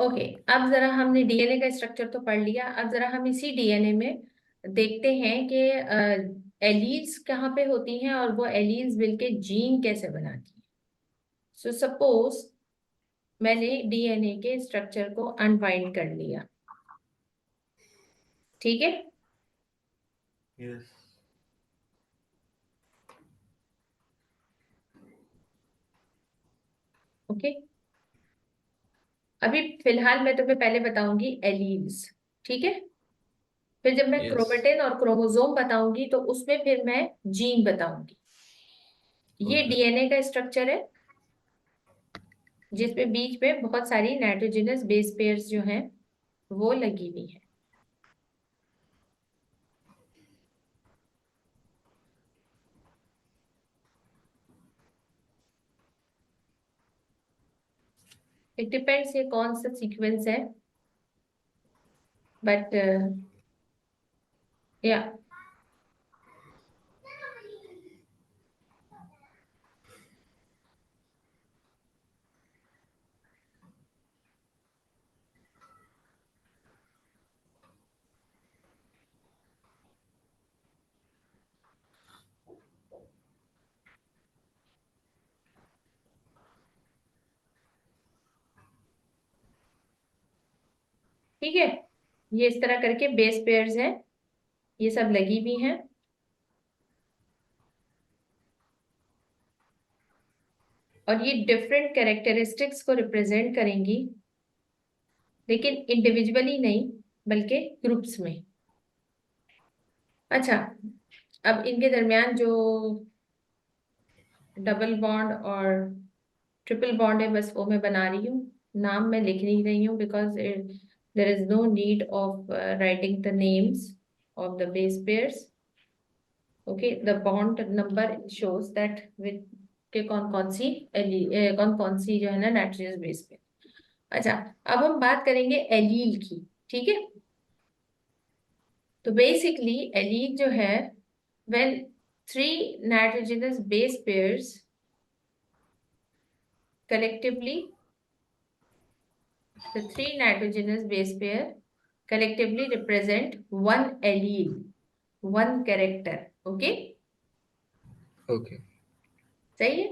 Okay, अब जरा हमने डीएनए का स्ट्रक्चर तो पढ़ लिया। अब जरा हम इसी डीएनए में देखते हैं कि एलील्स कहाँ पे होती हैं और वो एलील्स मिलके जीन कैसे बनाती हैं। सो सपोज मैंने डीएनए के स्ट्रक्चर को अनवाइंड कर लिया, ठीक है। Yes. ओके, अभी फिलहाल मैं तुम्हें पहले बताऊंगी एलील्स, ठीक है। फिर जब मैं Yes. क्रोमेटिन और क्रोमोसोम बताऊंगी तो उसमें फिर मैं जीन बताऊंगी। ये Okay. डीएनए का स्ट्रक्चर है जिसमें बीच में बहुत सारी नाइट्रोजनस बेस पेयर्स जो हैं वो लगी हुई है। इट डिपेंड्स ये कौन सा सीक्वेंस है, बट या ठीक है। ये इस तरह करके बेस पेयर्स हैं, ये सब लगी हुई हैं। और ये डिफरेंट कैरेक्टरिस्टिक्स को रिप्रेजेंट करेंगी, लेकिन इंडिविजुअली नहीं बल्कि ग्रुप्स में। अच्छा, अब इनके दरमियान जो डबल बॉन्ड और ट्रिपल बॉन्ड है बस वो मैं बना रही हूँ, नाम मैं लिख नहीं रही हूँ because there is no need of writing the names of the base pairs. Okay, the bond number shows that with के कौन कौन सी कौन कौन सी जो है ना नाइट्रोजन बेस पे। अच्छा, अब हम बात करेंगे एलील की, ठीक है। तो बेसिकली एलील जो है, when three nitrogenous base pairs collectively, the three nitrogenous base pair collectively represent one allele, one character. Okay, Okay. सही है।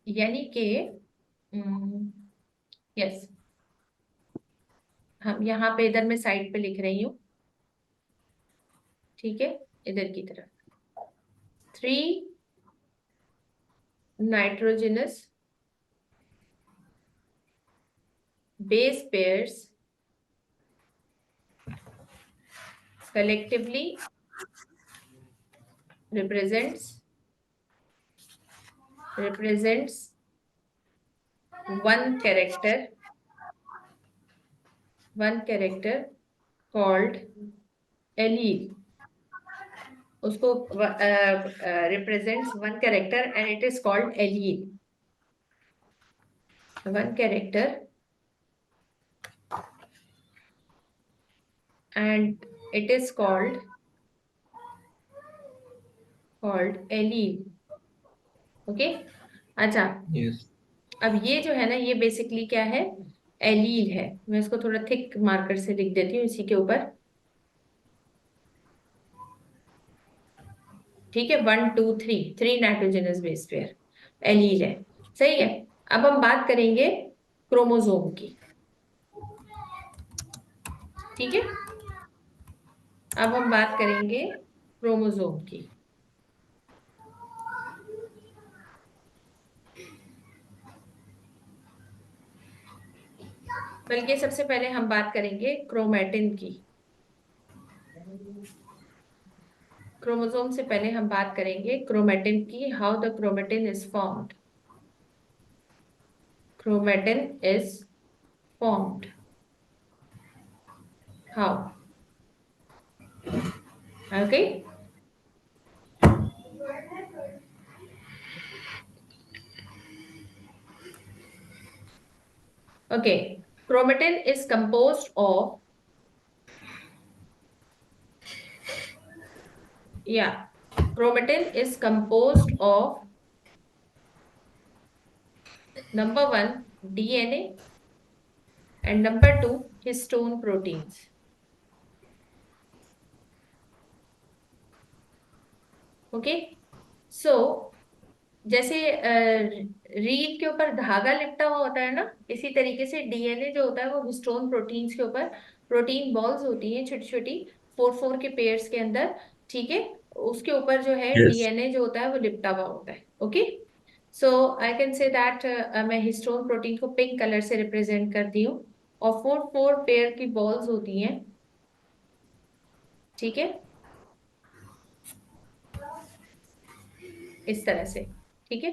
यानी कि यस, हम यहाँ पे इधर मैं साइड पे लिख रही हूँ, ठीक है। इधर की तरफ three nitrogenous base pairs collectively represents one character called allele. उसको represents one character and it is called allele. One character and it is called allele. Okay, अच्छा। Yes. अब ये जो है ना, ये बेसिकली क्या है, एलील है। मैं इसको थोड़ा थिक मार्कर से लिख देती हूँ इसी के ऊपर, ठीक है। 1 2 3 3 नाइट्रोजनस बेस पेयर एलील है, सही है। अब हम बात करेंगे क्रोमोसोम की, ठीक है। अब हम बात करेंगे क्रोमोसोम की। बल्कि सबसे पहले हम बात करेंगे क्रोमैटिन की। क्रोमोसोम से पहले हम बात करेंगे क्रोमैटिन की, how the chromatin is formed. Chromatin is formed how, okay. Okay, chromatin is composed of, yeah, chromatin is composed of number one DNA, and number two, histone proteins. Okay, so जैसे reel के ऊपर धागा लिपटा हुआ होता है ना, इसी तरीके से डीएनए जो होता है वो हिस्टोन प्रोटीन्स के ऊपर प्रोटीन बॉल्स होती हैं छोटी छोटी, 4 4 के पेयर्स के अंदर, ठीक है, उसके ऊपर जो है Yes. डीएनए जो होता है वो लिपटा हुआ होता है। Okay, so I can say that मैं हिस्टोन प्रोटीन को पिंक कलर से रिप्रेजेंट करती हूँ, और 4 4 पेयर की बॉल्स होती हैं, ठीक है, इस तरह से, ठीक है।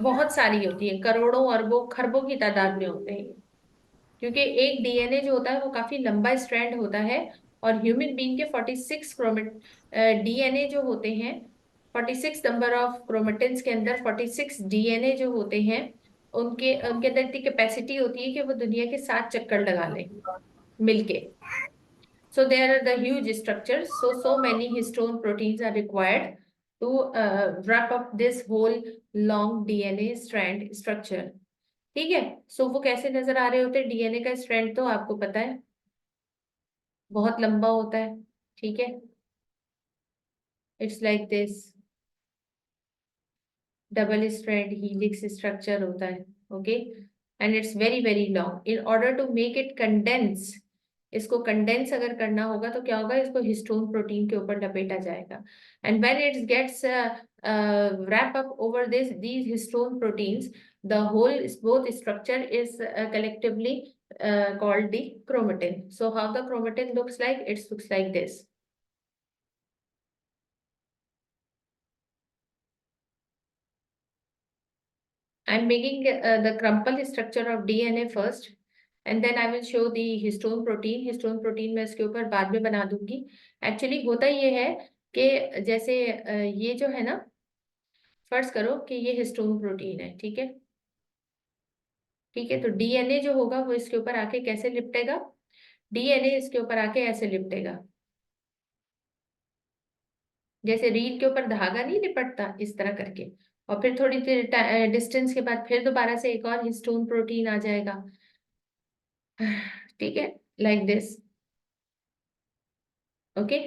बहुत सारी होती है, करोड़ों अरबों खरबों की तादाद में होते हैं, क्योंकि एक डीएनए जो होता है वो काफी लंबा स्ट्रैंड होता है, और ह्यूमन बीइंग के 46 क्रोमेट डीएनए जो होते हैं, 46 नंबर ऑफ क्रोमेटिन्स के अंदर 46 डीएनए जो होते हैं, उनके उनके अंदर इतनी कैपेसिटी होती है कि वो दुनिया के 7 चक्कर लगा लें मिलके। So there are the huge structures. So many histone proteins are required to wrap up this whole long DNA strand structure. ठीक है, सो वो कैसे नजर आ रहे होते हैं? डीएनए का स्ट्रैंड तो आपको पता है बहुत लंबा होता है, ठीक है, it's like this, double strand helix structure होता है। Okay, and it's very very long. In order to make it condense, इसको कंडेंस अगर करना होगा तो क्या होगा, इसको हिस्टोन प्रोटीन के ऊपर लपेटा जाएगा, and when it gets wrap up over these histone proteins, the whole both structure is collectively called the chromatin. So how the chromatin looks like? It looks like this. I'm making the crumple structure of DNA first, and then I will show the histone protein. Histone protein मैं इसके ऊपर बाद में बना दूंगी। Actually होता ये है कि जैसे ये जो है ना, फर्ज करो कि ये हिस्टोन प्रोटीन है, ठीक है, ठीक है, तो डीएनए जो होगा वो इसके ऊपर आके कैसे लिपटेगा? डीएनए इसके ऊपर आके ऐसे लिपटेगा, जैसे रील के ऊपर धागा नहीं लिपटता, इस तरह करके, और फिर थोड़ी देर डिस्टेंस के बाद फिर दोबारा से एक और हिस्टोन प्रोटीन आ जाएगा, ठीक है, लाइक दिस। ओके,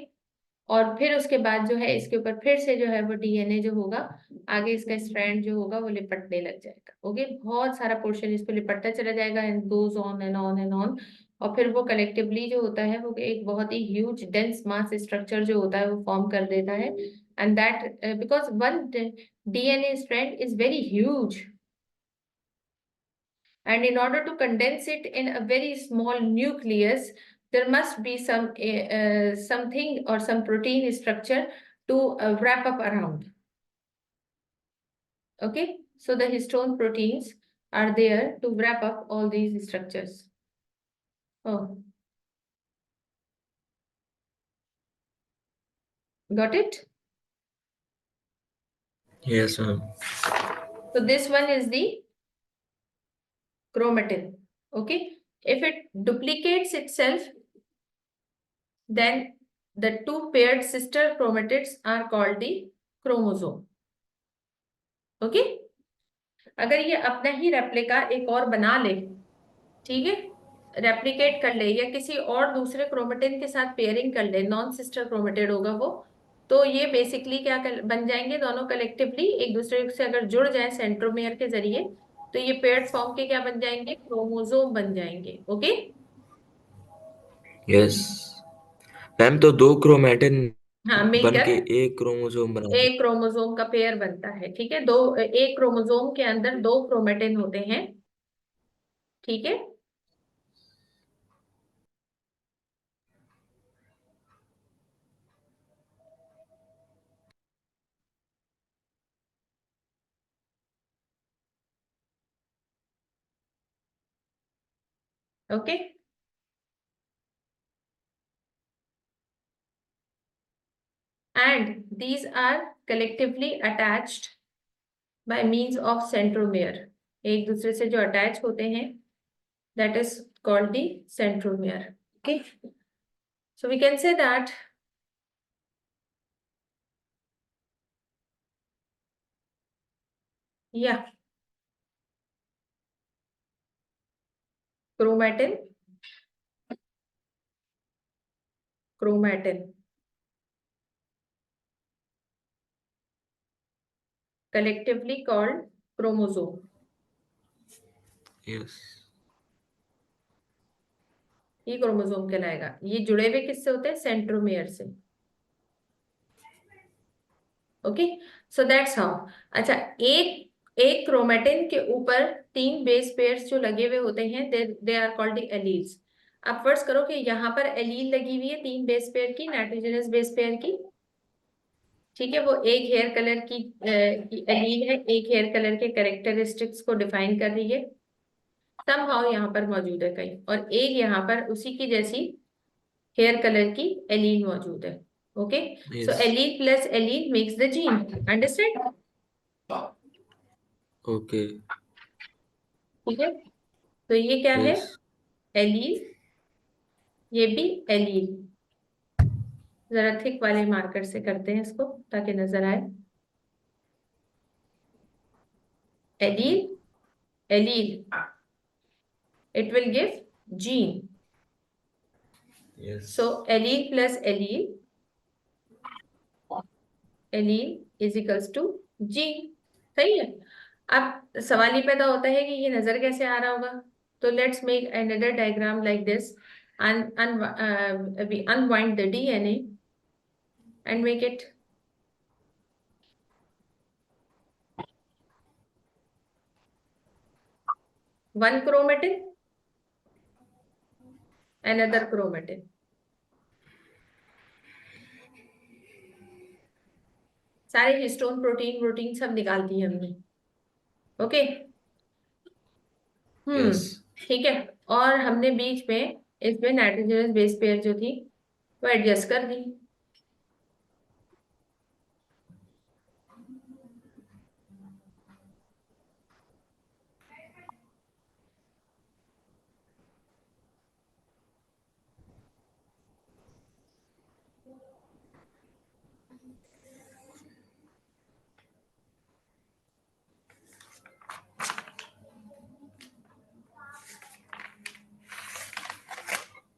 और फिर उसके बाद जो है इसके ऊपर फिर से जो है वो डीएनए जो होगा, आगे इसका स्ट्रैंड जो होगा वो लिपटने लग जाएगा। ओके, बहुत सारा पोर्शन इस पे लिपटता चला जाएगा, and goes on and on and on, और फिर वो कलेक्टिवली जो होता है वो एक बहुत ही ह्यूज डेंस मास स्ट्रक्चर जो होता है वो फॉर्म कर देता है, and that because one DNA strand is very huge, and in order to condense it in a very small nucleus, there must be something or some protein structure to wrap up around. Okay, so the histone proteins are there to wrap up all these structures. Oh, got it? Yes, ma'am. So this one is the chromatin. Okay, if it duplicates itself, then the two paired sister chromatids are called the chromosome. Okay, अगर ये अपना ही replica एक और बना ले, ठीक है, replicate कर ले, या किसी और दूसरे क्रोमेटिन के साथ पेयरिंग कर ले, नॉन सिस्टर क्रोमेटिड होगा वो, तो ये बेसिकली बन जाएंगे, दोनों कलेक्टिवली एक दूसरे से अगर जुड़ जाए सेंट्रोमेयर के जरिए, तो ये पेयर्ड फॉर्म के क्या बन जाएंगे? क्रोमोसोम बन जाएंगे। ओके, यस मैम, तो दो क्रोमैटिन हाँ, बन मिलकर के एक क्रोमोसोम बना दे। एक क्रोमोसोम का पेयर बनता है, ठीक है, दो, एक क्रोमोसोम के अंदर दो क्रोमेटिन होते हैं, ठीक है। Okay, and these are collectively attached by means of centromere, एक दूसरे से जो अटैच होते हैं, that is called the centromere. Okay, so we can say that yeah, chromatin, chromatin collectively called chromosome. Yes. ये क्रोमोसोम कहलाएगा। ये जुड़े हुए किससे होते हैं? सेंट्रोमियर से। Okay, so that's how. अच्छा, एक एक क्रोमेटिन के ऊपर 3 बेस पेयर्स जो लगे हुए होते हैं, they are called the alleles. अब फर्ज करो कि यहाँ पर एलील लगी हुई है 3 बेस पेयर की, नाइट्रोजनस बेस पेयर की। ठीक है, वो एक हेयर कलर की एलील है, एक हेयर कलर के कैरेक्टरिस्टिक्स को डिफाइन कर रही है, समहाउ यहाँ पर मौजूद है कहीं, और एक यहाँ पर उसी की जैसी हेयर कलर की एलील मौजूद है। Okay, so Yes. Allele plus allele makes the gene, understand? Okay. ठीक है, तो ये क्या है? Yes. एलील, ये भी एलील। जरा थिक वाले मार्कर से करते हैं इसको ताकि नजर आए। Allele, allele, it will give gene. Yes. So allele plus allele, allele is equals to gene. सही है। अब सवाल ये पैदा होता है कि ये नजर कैसे आ रहा होगा। तो let's make another diagram like this, we unwind the DNA and make it one chromatin, another chromatin। सारे हिस्टोन प्रोटीन प्रोटीन सब निकाल दिए हमने। Okay, Yes. ठीक है। और हमने बीच में इसमें नाइट्रोजनस बेस पेयर जो थी वो एडजस्ट कर दी।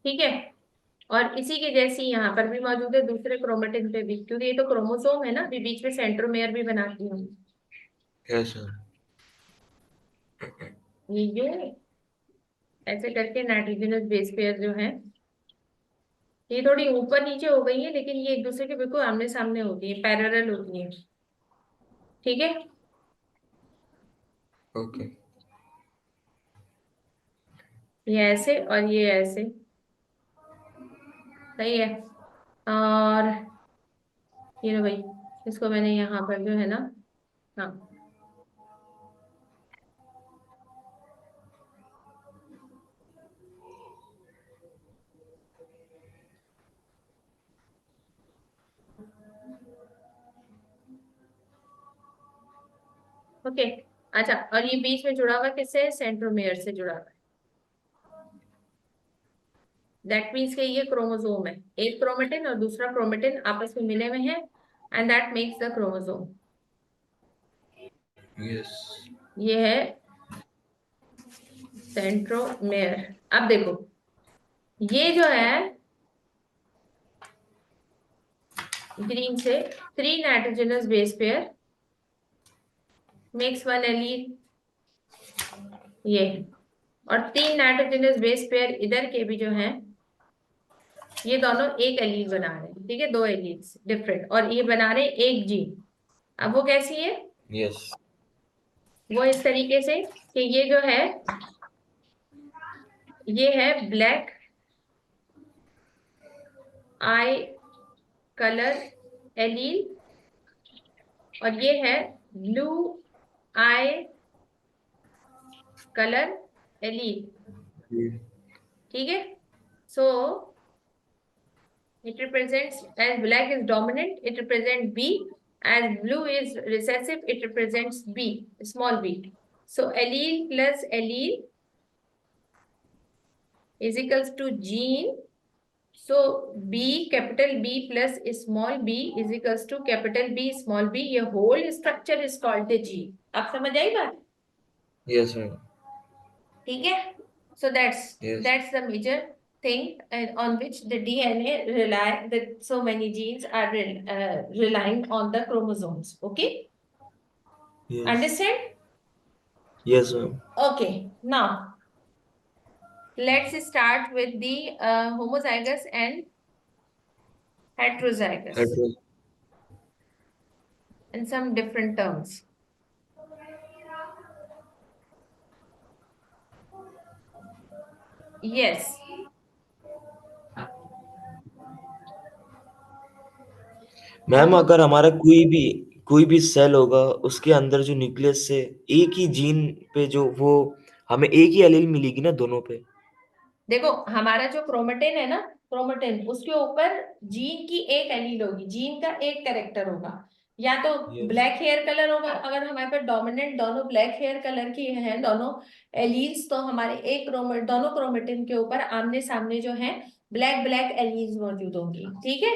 ठीक है, और इसी के जैसी यहाँ पर भी मौजूद है दूसरे क्रोमेटिन पे भी, क्योंकि ये तो क्रोमोसोम है ना, अभी बीच में सेंट्रोमेयर भी बनाती हूँ। Yes, sir. ये जो ऐसे करके नाइट्रोजनस बेस पेयर जो है, ये थोड़ी ऊपर नीचे हो गई है, लेकिन ये एक दूसरे के बिल्कुल आमने सामने होती है, पैरेलल होती है। ठीक है, Okay. ये ऐसे और ये ऐसे। सही है। और ये लो भाई, इसको मैंने यहाँ पर जो है ना, हाँ, ओके। अच्छा, और ये बीच में जुड़ा हुआ किससे? सेंट्रोमेयर से जुड़ा हुआ है। दैट मीन्स कि ये क्रोमोसोम है, एक क्रोमेटिन और दूसरा क्रोमेटिन आपस में मिले हुए हैं, and that makes the chromosome. Yes. ये है सेंट्रोमेयर। अब देखो, ये जो है ग्रीन से 3 nitrogenous base pair makes 1 allele, ये, और 3 नाइट्रोजनस बेस पेयर इधर के भी जो हैं, ये दोनों एक एलील बना रहे हैं। ठीक है, 2 एलील्स डिफरेंट, और ये बना रहे हैं एक जीन। अब वो कैसी है? Yes. वो इस तरीके से कि ये जो है, ये है ब्लैक आई कलर एलील, और ये है ब्लू आई कलर एलील। Yeah. ठीक है, सो it represents, as black is dominant, it represents B, as blue is recessive, it represents B, small b. So allele plus allele is equals to gene. So B, capital B plus small b is equals to capital B small b. ये whole structure is called the gene. आप समझ आई बात? Yes, ma'am. ठीक है, So that's Yes. that's the major thing on which the DNA rely, that so many genes are relying on the chromosomes. Okay, Yes. understand? Yes, ma'am. Okay, now let's start with the homozygous and heterozygous Hetero. and some different terms. Yes, ma'am homo अगर हमारा कोई भी cell होगा उसके अंदर जो nucleus से एक ही जीन पे जो वो हमें एक ही एलील मिलेगी ना दोनों पे। देखो, हमारा जो क्रोमेटिन है ना, क्रोमेटिन, उसके ऊपर जीन की एक एलील होगी, जीन का एक कैरेक्टर होगा। या तो यस। ब्लैक हेयर कलर होगा, अगर हमारे पास डोमिनेंट दोनों ब्लैक हेयर कलर की हैं दोनों एलील्स, तो हमारे एक दोनों क्रोमेटिन के ऊपर आमने सामने जो है ब्लैक ब्लैक एलील्स मौजूद होंगी। ठीक है,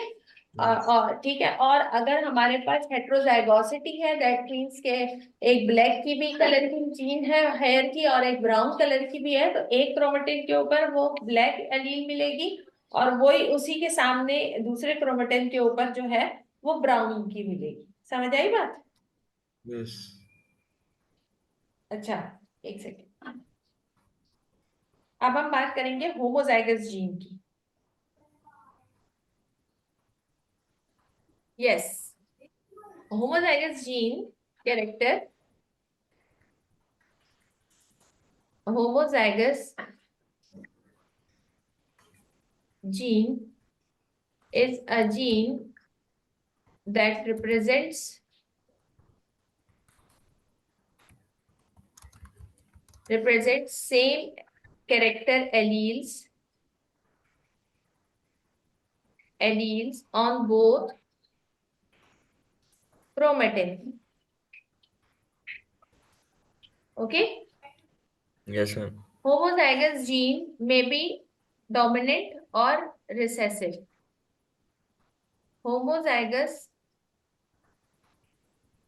और ठीक है, और अगर हमारे पास हेट्रोजाइगोसिटी है, दैट मीन्स के एक ब्लैक की भी कलर की जीन है हेयर की और एक ब्राउन कलर की भी है, तो एक क्रोमेटिन के ऊपर वो ब्लैक एलील मिलेगी और वही उसी के सामने दूसरे क्रोमेटिन के ऊपर जो है वो ब्राउन की मिलेगी। समझ आई बात? यस। अच्छा, एक सेकेंड, अब हम बात करेंगे होमोजाइगस जीन की। Yes, homozygous gene character, homozygous gene is a gene that represents same character alleles on both chromatin. Okay, yes ma'am. homozygous gene may be dominant or recessive. Homozygous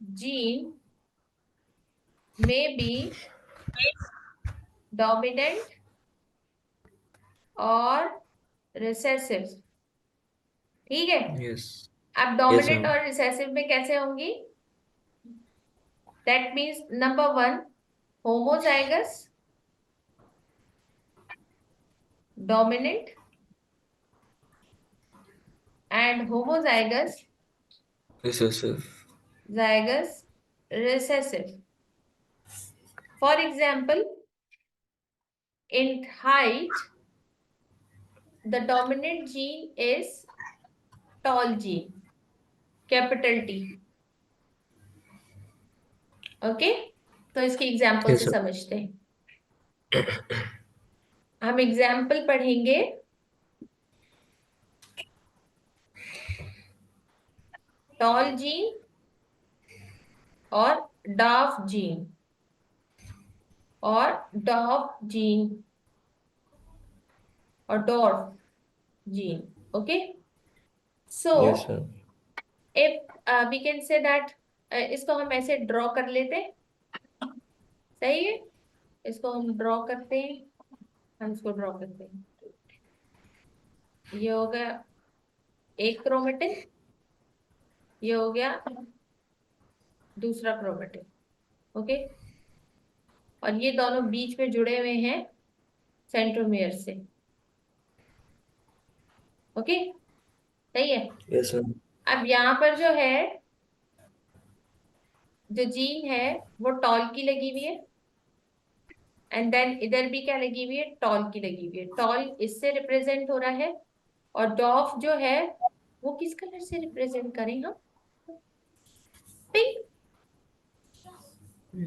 gene may be dominant और recessive. ठीक है, yes. अब yes dominant ma'am. और recessive में कैसे होंगी? That means number one, homozygous dominant and homozygous recessive. zygous recessive. For example, in height, the dominant gene is tall gene, capital T. Okay, तो इसके एग्जाम्पल से यस मैम। समझते हैं। हम एग्जाम्पल पढ़ेंगे टॉल जीन और डाफ जीन और dwarf gene और dwarf gene. Okay, so yes ma'am. If we can say that, इसको हम ऐसे ड्रॉ कर लेते हैं। सही है, इसको हम ड्रॉ करते हैं, हम इसको ड्रॉ करते हैं। ये हो गया एक क्रोमेटिन, ये हो गया दूसरा क्रोमेटिन। ओके, और ये दोनों बीच में जुड़े हुए हैं सेंट्रोमियर से। ओके, सही है। Yes ma'am. अब यहाँ पर जो है, जो जीन है वो टॉल की लगी हुई है, एंड देन इधर भी क्या लगी हुई है? टॉल की लगी हुई है। टॉल इससे रिप्रेजेंट हो रहा है और डॉफ जो है वो किस कलर से रिप्रेजेंट करें हम? Pink,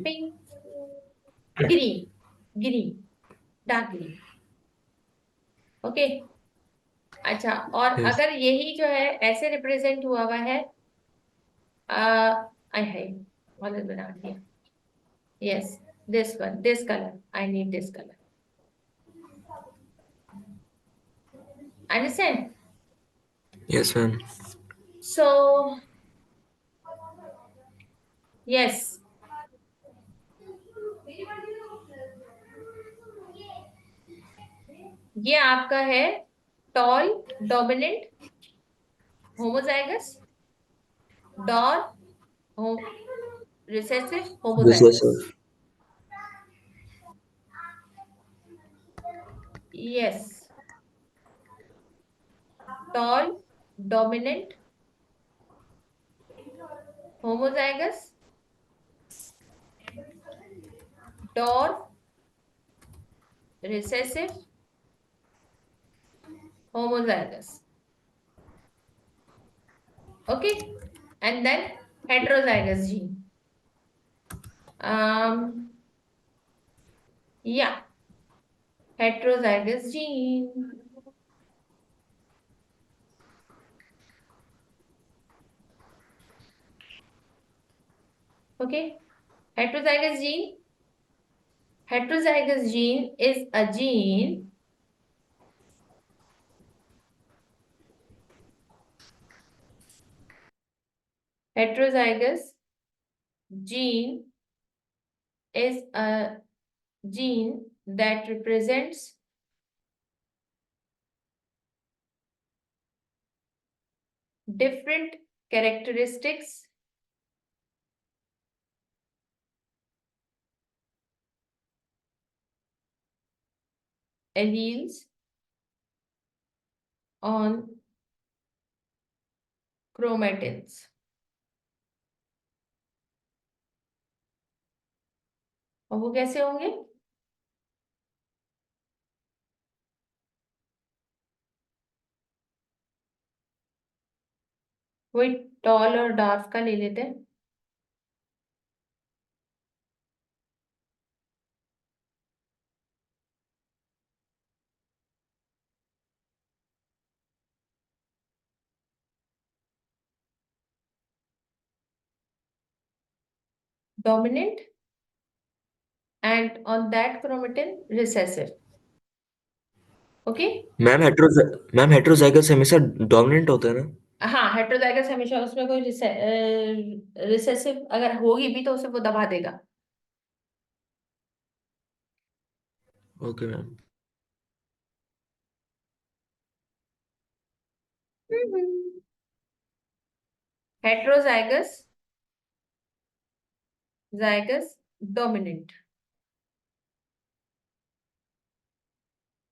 pink, green, green, dark green. Okay, अच्छा, और यस। अगर यही जो है ऐसे रिप्रेजेंट हुआ हुआ है, आई है गलत बना दिया। Yes, this one, this colour, I need this colour. Understand? Yes ma'am. So yes, ये आपका है टॉल डोमिनेंट होमोजाइगस, डॉर हो recessive homozygous. Recessive. Yes, tall dominant homozygous, dwarf recessive homozygous. Okay, and then heterozygous gene. Yeah, heterozygous gene. Okay, heterozygous gene. Heterozygous gene is a gene heterozygous gene is a gene that represents different characteristics alleles on chromatins. और वो कैसे होंगे? वही toll और dark का ले लेते हैं। Dominant and on that chromatin recessive. Okay. Ma'am heterozygous हमेशा डोमिनेंट होता है ना? हाँ, हेट्रोजाइगस हमेशा उसमें कोई रिसेसिव अगर होगी भी तो उसे वो दबा देगा। Okay ma'am. Heterozygous zygous dominant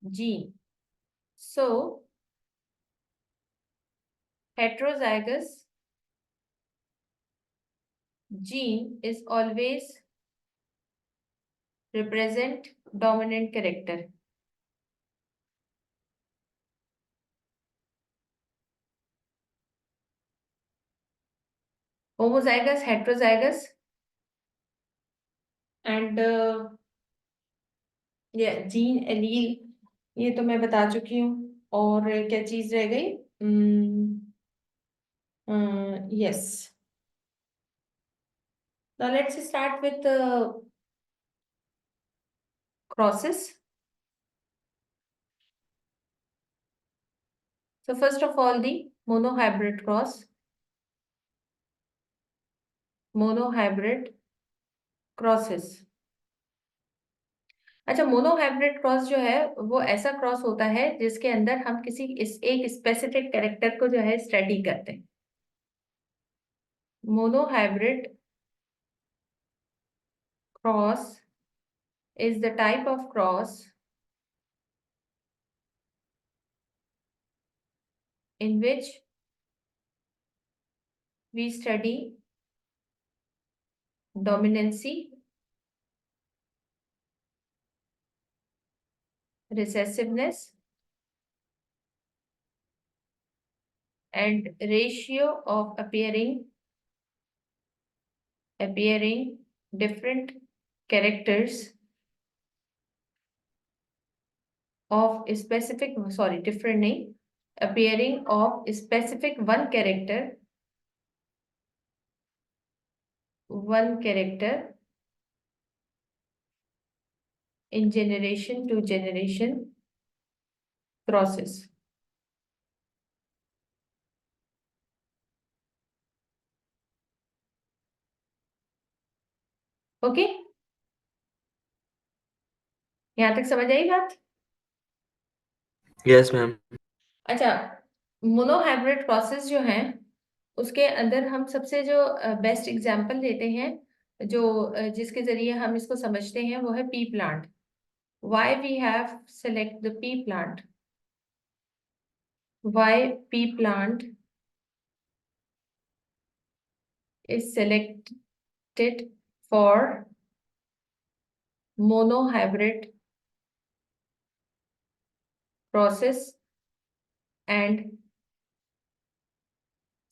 gene. So heterozygous gene is always represent dominant character. Homozygous, heterozygous, and ये जीन एलील ये तो मैं बता चुकी हूँ। और क्या चीज रह गई? Yes, now let's start with crosses. So first of all, the monohybrid cross. Monohybrid crosses. अच्छा, मोनोहाइब्रिड क्रॉस जो है वो ऐसा क्रॉस होता है जिसके अंदर हम किसी एक स्पेसिफिक कैरेक्टर को जो है स्टडी करते हैं। Monohybrid cross is the type of cross in which we study dominancy, recessiveness, and ratio of appearing different characters of specific, sorry, different name, appearing of specific one character in generation to generation process. Okay, यहां तक समझ आई बात? Yes ma'am. अच्छा, monohybrid process जो है उसके अंदर हम सबसे जो बेस्ट एग्जांपल लेते हैं, जो जिसके जरिए हम इसको समझते हैं, वो है pea plant. Why we have select the pea plant? Why pea plant is selected for monohybrid process and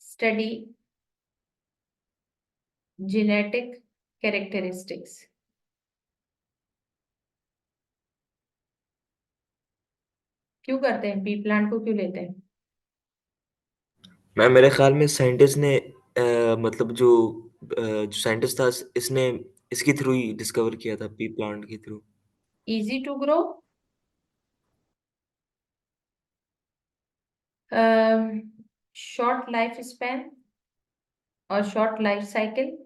study genetic characteristics? क्यों करते हैं, पी प्लांट को क्यों लेते हैं? मैम मेरे ख्याल में साइंटिस्ट ने मतलब जो साइंटिस्ट था इसने इसके थ्रू ही डिस्कवर किया था, पी प्लांट के थ्रू। Easy to grow, short life span और short life cycle,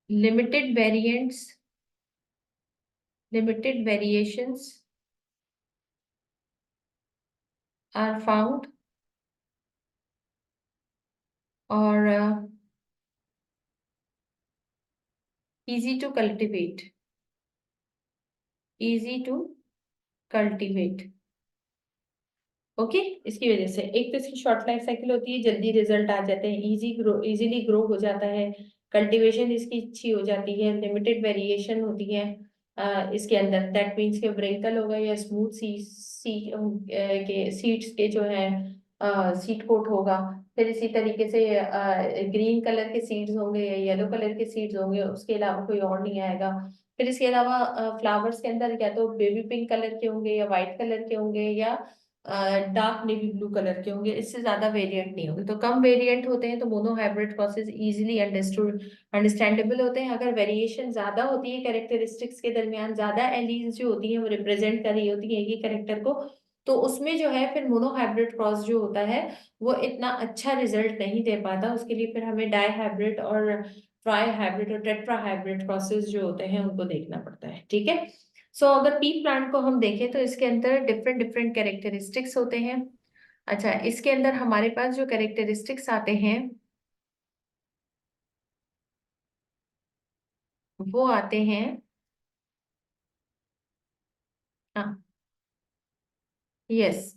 limited variants, limited variations are found, or easy to cultivate, easy to cultivate। Okay, इसकी वजह से एक तो इसकी शॉर्ट लाइफ साइकिल होती है, जल्दी रिजल्ट आ जाते हैं, इजीली ग्रो हो जाता है, कल्टीवेशन इसकी अच्छी हो जाती है, लिमिटेड वेरिएशन होती है इसके अंदर। दैट मीन्स के व्रिंकल होगा या स्मूथ के सीड्स के जो है सीड कोट होगा। फिर इसी तरीके से ग्रीन कलर के सीड्स होंगे या येलो कलर के सीड्स होंगे, उसके अलावा कोई और नहीं आएगा। फिर इसके अलावा फ्लावर्स के अंदर या तो बेबी पिंक कलर के होंगे या वाइट कलर के होंगे या डार्क नेवी ब्लू कलर के होंगे, इससे ज्यादा वेरिएंट नहीं होंगे। तो कम वेरिएंट होते हैं तो मोनोहाइब्रिड प्रोसेस इजीली अंडरस्टैंडेबल होते हैं। अगर वेरिएशन ज्यादा होती है कैरेक्टरिस्टिक्स के दरमियान, ज्यादा एलील्स जो होती हैं वो रिप्रेजेंट कर रही होती है ये कैरेक्टर को, तो उसमें जो है फिर मोनोहाइब्रिड क्रॉस जो होता है वो इतना अच्छा रिजल्ट नहीं दे पाता। उसके लिए फिर हमें डाई हाइब्रिड और ट्राई हाइब्रिड और टेट्रा हाइब्रिड क्रॉसेस जो होते हैं उनको देखना पड़ता है। ठीक है, सो अगर पी प्लांट को हम देखें तो इसके अंदर डिफरेंट डिफरेंट कैरेक्टरिस्टिक्स होते हैं। अच्छा, इसके अंदर हमारे पास जो कैरेक्टरिस्टिक्स आते हैं वो आते हैं, हाँ, यस,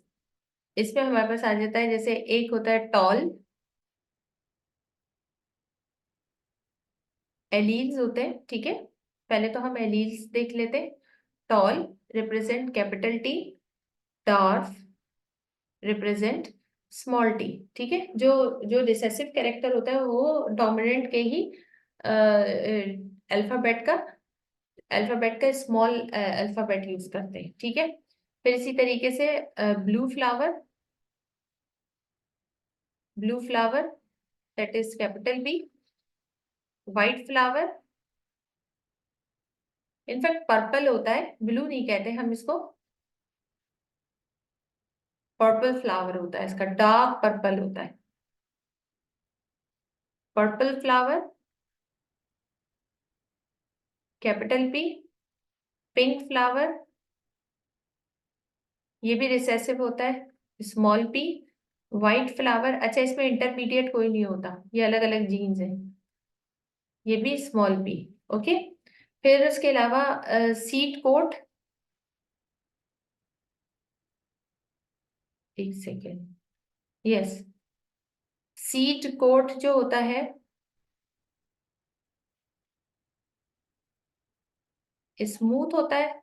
इसमें हमारे पास आ जाता है, जैसे एक होता है टॉल, एलील्स होते हैं। ठीक है, पहले तो हम एलील्स देख लेते हैं। Tall represent capital T, dwarf represent small T. ठीक है, जो जो रिसेसिव कैरेक्टर होता है वो डोमिनेंट के ही अल्फाबेट का स्मॉल अल्फाबेट यूज करते हैं। ठीक है, फिर इसी तरीके से blue flower, that is capital B. White flower, in fact purple होता है, ब्लू नहीं कहते हम इसको, पर्पल फ्लावर होता है, इसका डार्क पर्पल होता है, purple flower, capital P. Pink flower, ये भी रिसेसिव होता है, स्मॉल पी। व्हाइट फ्लावर, अच्छा इसमें इंटरमीडिएट कोई नहीं होता, ये अलग अलग जीन्स हैं, ये भी स्मॉल पी। ओके, फिर उसके अलावा सीड कोट, एक सेकेंड, यस, सीड कोट जो होता है स्मूथ होता है,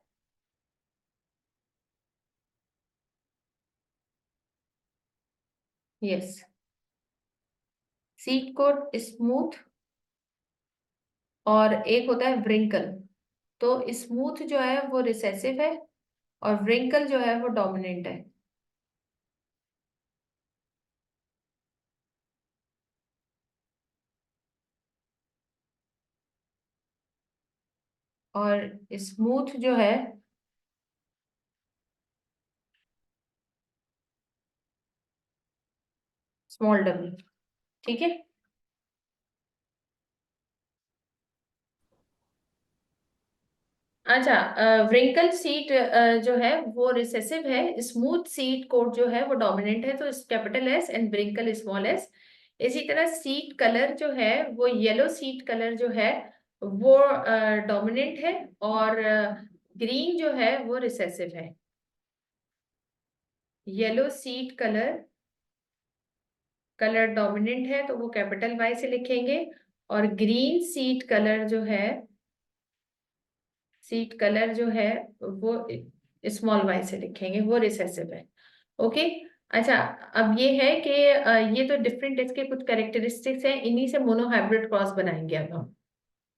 यस, सीड कोट स्मूथ। और एक होता है व्रिंकल, तो स्मूथ जो है वो रिसेसिव है और व्रिंकल जो है वो डोमिनेंट है। और स्मूथ जो है स्मॉल डब्ल्यू। ठीक है, अच्छा, व्रिंकल सीट जो है वो रिसेसिव है, स्मूथ सीट कोट जो है वो डोमिनेंट है, तो capital S and wrinkle small S. इसी तरह सीट कलर जो है वो येलो सीट कलर जो है वो डोमिनेंट है, और ग्रीन जो है वो रिसेसिव है। Yellow seat colour colour dominant है तो वो कैपिटल वाई से लिखेंगे, और ग्रीन सीट कलर जो है वो स्मॉल वाई से लिखेंगे, वो रिसेसिव है। ओके। अच्छा, अब ये है कि ये तो डिफरेंट इसके कुछ कैरेक्टरिस्टिक्स हैं, इन्हीं से मोनोहाइब्रिड क्रॉस बनाएंगे अब हम।